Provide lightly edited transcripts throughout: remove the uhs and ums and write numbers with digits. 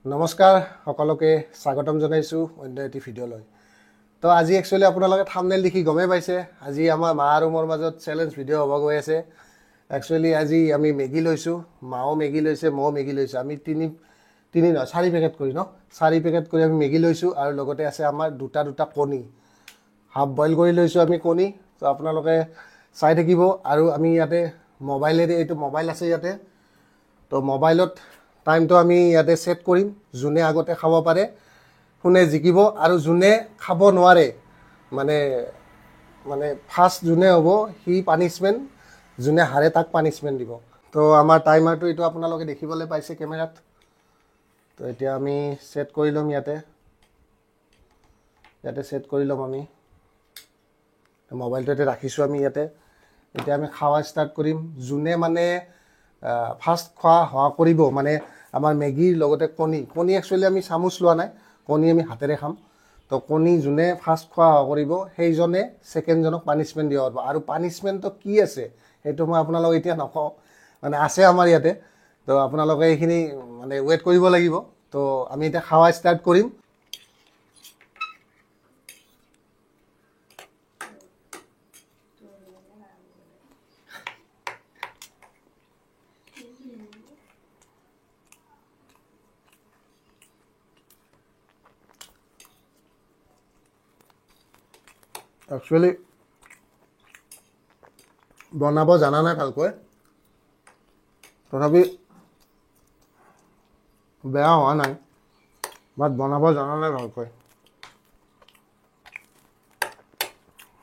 নমস্কাৰ সকলোকে স্বাগতম জনাইছো অন্য এটি ভিডিঅ'লৈ। তো আজি একচুৱেলি আপোনালোকে থাম্বনেইল দেখি গমেই পাইছে, আজি আমাৰ মা আৰু মোৰ মাজত চেলেঞ্জ ভিডিঅ' হ'ব গৈ আছে। একচুৱেলি আজি আমি মেগী লৈছোঁ, মাও মেগী লৈছে, ময়ো মেগী লৈছোঁ। আমি চাৰি পেকেট কৰি চাৰি পেকেট কৰি আমি মেগী লৈছোঁ আৰু লগতে আছে আমাৰ দুটা কণী, হাফ বইল কৰি লৈছোঁ আমি কণী। তো আপোনালোকে চাই থাকিব। আৰু আমি ইয়াতে মোবাইলেৰে, এইটো মোবাইল আছে ইয়াতে, তো মোবাইলত টাইমটো আমি ইয়াতে ছেট কৰিম। যোনে আগতে খাব পাৰে শুনে জিকিব, আৰু যোনে খাব নোৱাৰে মানে মানে ফাৰ্ষ্ট যোনে হ'ব সি পানিছমেণ্ট, যোনে হাৰে তাক পানিছমেণ্ট দিব। তো আমাৰ টাইমাৰটো এইটো আপোনালোকে দেখিবলৈ পাইছে কেমেৰাত। তো এতিয়া আমি ছেট কৰি ল'ম, ইয়াতে ছেট কৰি ল'ম আমি। মোবাইলটো ইয়াতে ৰাখিছোঁ আমি ইয়াতে। এতিয়া আমি খাৱা ষ্টাৰ্ট কৰিম। যোনে মানে ফাৰ্ষ্ট খোৱা হোৱা কৰিব, মানে আমাৰ মেগীৰ লগতে কণী একচুৱেলি আমি চামুচ লোৱা নাই, কণী আমি হাতেৰে খাম। তো কণী যোনে ফাৰ্ষ্ট খোৱা হোৱা কৰিব সেইজনে ছেকেণ্ডজনক পানিছমেণ্ট দিব পাৰিব। আৰু পানিছমেণ্টটো কি আছে সেইটো মই আপোনালোকক এতিয়া নকওঁ, মানে আছে আমাৰ ইয়াতে। তো আপোনালোকে এইখিনি মানে ৱেইট কৰিব লাগিব। তো আমি এতিয়া খাৱা ষ্টাৰ্ট কৰিম। একচুৱেলি বনাব জানা নাই ভালকৈ, তথাপি বেয়া হোৱা নাই, বাট বনাব জানা নাই ভালকৈ।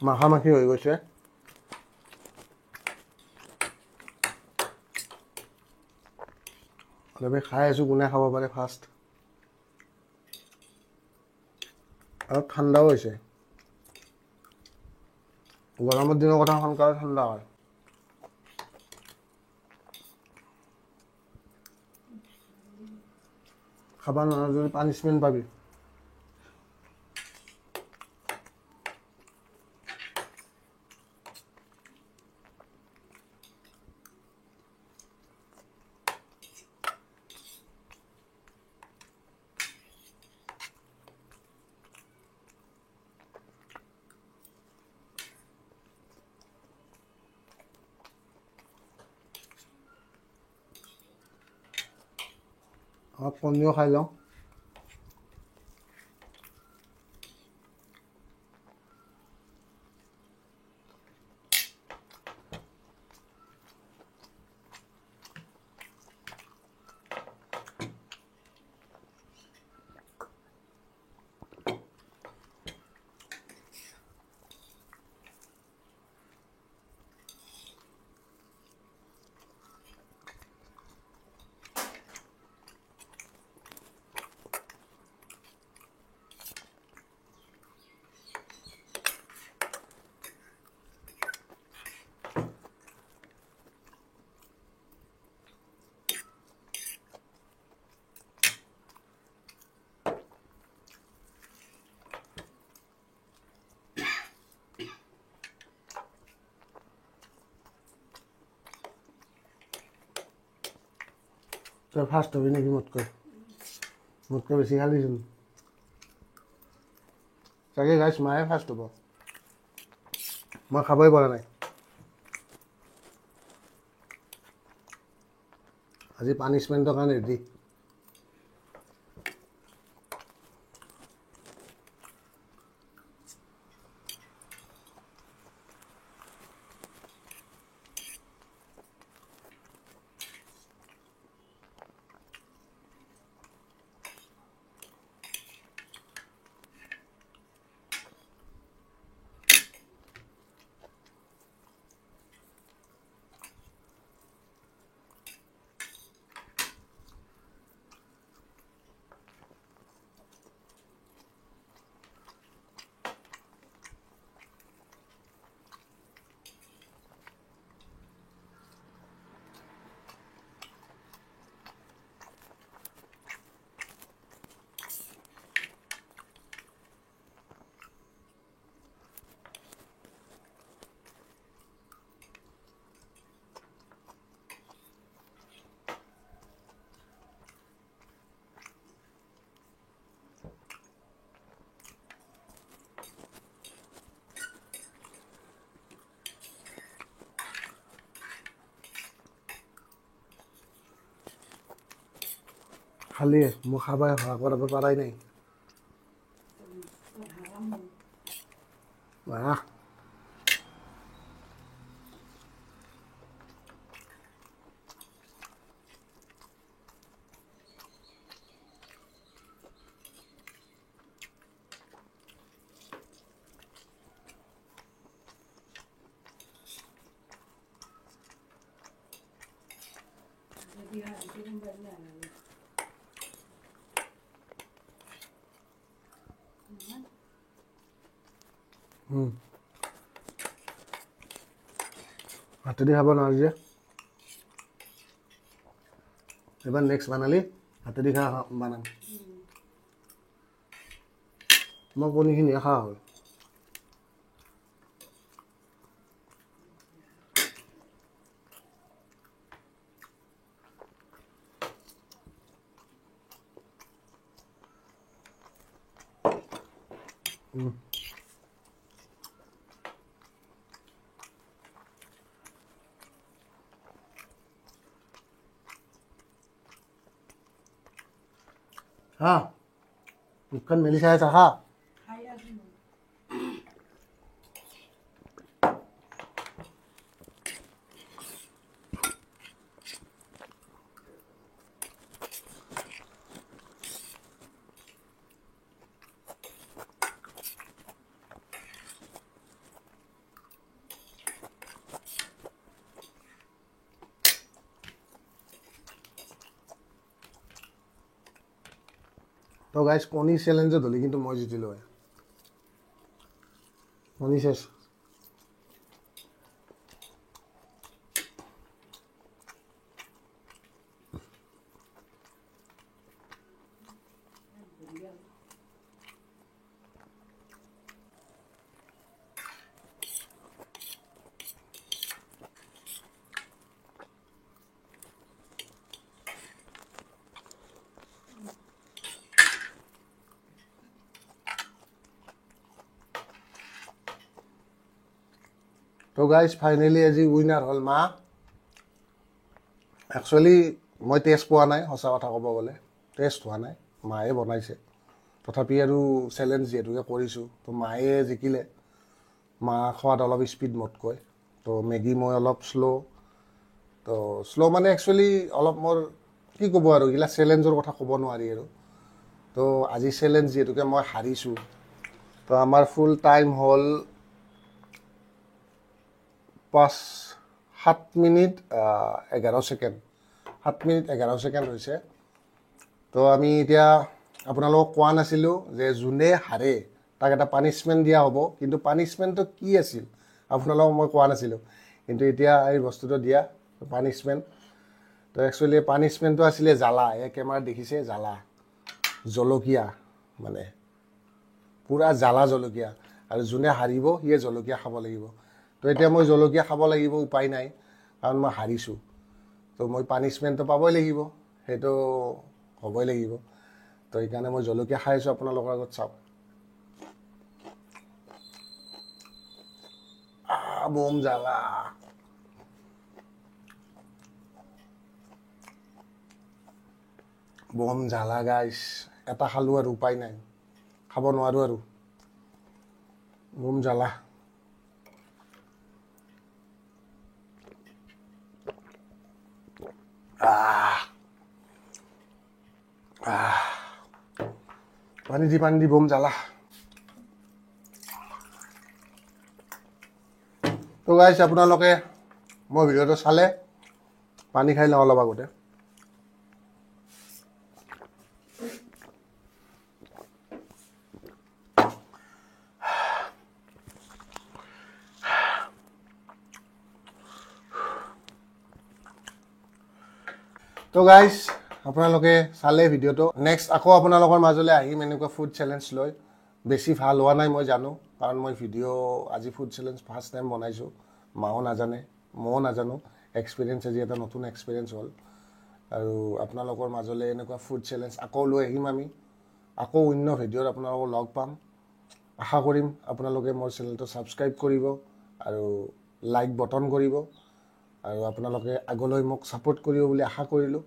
মাখা মাখি হৈ গৈছে। আমি খাই আছোঁ, কোনে খাব পাৰে ফাৰ্ষ্ট। আৰু ঠাণ্ডাও হৈছে, গৰমৰ দিনৰ কথা সোনকালে ঠাণ্ডা হয়। খাবা নোৱাৰা যদি পানিছমেণ্ট পাবি। অলপ কণীও খাই লওঁ। তই ফাৰ্ষ্ট হবি নেকি মোতকৈ বেছি খালিচোন। চাগে গাইছ মায়ে ফাৰ্ষ্ট হ'ব, মই খাবই পৰা নাই। আজি পানিছমেণ্টৰ কাৰণে ৰেডি। খালি মই খাবাই কৰাব পাৰাই নাই বাহ হাতেদি খাব নোৱাৰি যে এবাৰ নেক্সট বানালি হাতেদি বানাম মই কণীখিনি খোৱা হ'ল হা মুখখন মেলি চাই আছা হা তো গাইজ কণী চেলেঞ্জত হ'লে কিন্তু মই জিতিলোঁ হয় কণী চেছ তো গাইজ ফাইনেলি আজি উইনাৰ হ'ল মা একচুৱেলি মই টেষ্ট পোৱা নাই সঁচা কথা ক'ব গ'লে টেষ্ট হোৱা নাই মায়ে বনাইছে তথাপি আৰু চেলেঞ্জ যিহেতুকে কৰিছোঁ তো মায়ে জিকিলে মা খোৱাত অলপ স্পীড মোতকৈ তো মেগী মই অলপ শ্ল' মানে একচুৱেলি অলপ মোৰ কি ক'ব আৰু এইগিলা চেলেঞ্জৰ কথা ক'ব নোৱাৰি আৰু তো আজি চেলেঞ্জ যিহেতুকে মই হাৰিছোঁ তো আমাৰ ফুল টাইম হ'ল 7 মিনিট 11 ছেকেণ্ড 7 মিনিট 11 ছেকেণ্ড হৈছে তো আমি এতিয়া আপোনালোকক কোৱা নাছিলোঁ যে যোনে হাৰে তাক এটা পানিছমেণ্ট দিয়া হ'ব কিন্তু পানিছমেণ্টটো কি আছিল আপোনালোকক মই কোৱা নাছিলোঁ কিন্তু এতিয়া এই বস্তুটো দিয়া পানিছমেণ্ট তো একচুৱেলি পানিছমেণ্টটো আছিলে জ্বালা এই কেমেৰাত দেখিছে জ্বালা জলকীয়া মানে পূৰা জ্বালা জলকীয়া আৰু যোনে হাৰিব সিয়ে জলকীয়া খাব লাগিব তো এতিয়া মই জলকীয়া খাব লাগিব উপায় নাই কাৰণ মই হাৰিছোঁ তো মই পানিছমেণ্টটো পাবই লাগিব সেইটো হ'বই লাগিব তো সেইকাৰণে মই জলকীয়া খাই আছোঁ আপোনালোকৰ আগত চাওক বম জ্বালা বম জ্বালা গাইছ এটা খালোঁ আৰু উপায় নাই খাব নোৱাৰোঁ আৰু বম জ্বালা পানী দি বম জ্বালা তো গাইছ আপোনালোকে মোৰ ভিডিঅ'টো চালে পানী খাই লওঁ অলপ আগতে তো গাইজ আপোনালোকে চালে ভিডিঅ'টো নেক্সট আকৌ আপোনালোকৰ মাজলৈ আহিম এনেকুৱা ফুড চেলেঞ্জ লৈ বেছি ভাল হোৱা নাই মই জানো কাৰণ মই ভিডিঅ' আজি ফুড চেলেঞ্জ ফাৰ্ষ্ট টাইম বনাইছোঁ মাও নাজানে ময়ো নাজানো এক্সপিৰিয়েঞ্চ আজি এটা নতুন এক্সপিৰিয়েঞ্চ হ'ল আৰু আপোনালোকৰ মাজলৈ এনেকুৱা ফুড চেলেঞ্জ আকৌ লৈ আহিম আমি আকৌ অন্য ভিডিঅ'ত আপোনালোকক লগ পাম আশা কৰিম আপোনালোকে মোৰ চেনেলটো ছাবস্ক্ৰাইব কৰিব আৰু লাইক বটন কৰিব আৰু আপোনালোকে আগলৈ মোক ছাপোৰ্ট কৰিব বুলি আশা কৰিলোঁ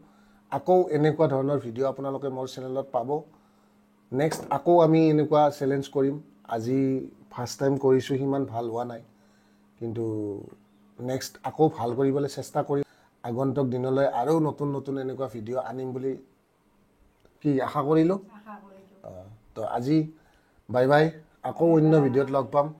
আকৌ এনেকুৱা ধৰণৰ ভিডিঅ' আপোনালোকে মোৰ চেনেলত পাব নেক্সট আকৌ আমি এনেকুৱা চেলেঞ্জ কৰিম আজি ফাৰ্ষ্ট টাইম কৰিছোঁ সিমান ভাল হোৱা নাই কিন্তু নেক্সট আকৌ ভাল কৰিবলৈ চেষ্টা কৰিম আগন্তুক দিনলৈ আৰু নতুন নতুন এনেকুৱা ভিডিঅ' আনিম বুলি কি আশা কৰিলোঁ তো আজি বাই বাই আকৌ অন্য ভিডিঅ'ত লগ পাম